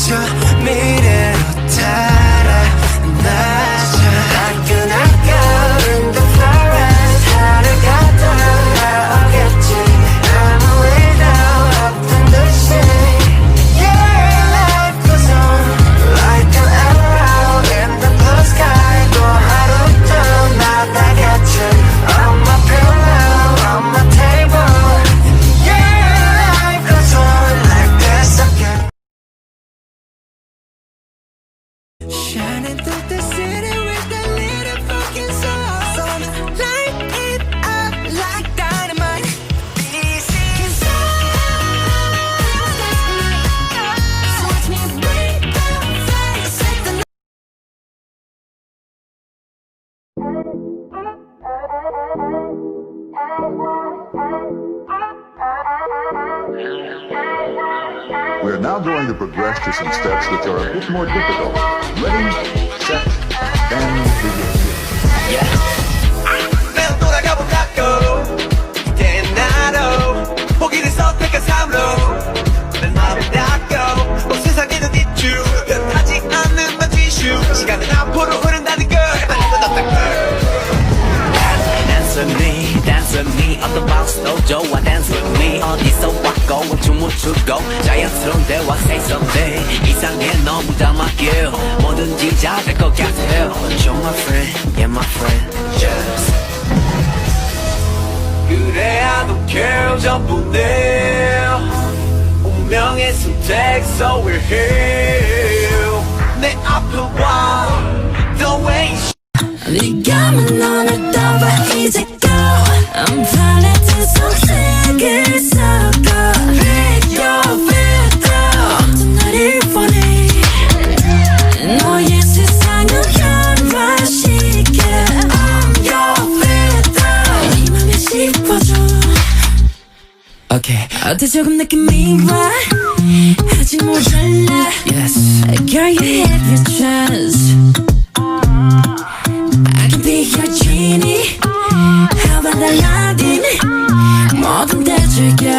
저 미래로 달아나자 따끈한 in the forest 하늘 같아 나오겠지 아무 일도 없던 듯이 Yeah, life goes on like an arrow in the blue sky 또 하루도 나다겠지 On my pillow, on my table Yeah, life goes on like this again Shining through the city with a little fucking sun Light it up like dynamite This is So watch me break the fire Set the We are now going to progress to some steps which are a bit more difficult. Ready, set, and begin. 매일 돌아가보자고 이제 나로 포기를 선택한 삶으로 내 마음을 닫고 온 세상에는 뒤쭉 변하지 않는 건 지슈 시간은 앞으로 흐른다는 걸 아는 건 없단 걸 Dance with me 어떤 박스도 좋아 Dance with me 어디서 왔고 춤을 추고 자연스러운 대화 Say something 이상해 너무 담아길 뭐든지 잘 될 것 같아 You're my friend, yeah my friend Just 그래 I don't care 전부 내 운명의 선택 So we're here 내 앞에 와 The way 네가 넌을 떠봐 이제 go I'm planning 속색을 섞어 Pick your filter 나를 원해 너의 세상을 변화시켜 I'm your filter 네 맘에 씹어줘 Okay 어때 조금 느낌이 와 아직 모자라 Yes Girl you have your chance I can be your genie How about Aladdin 뭐든 대줄게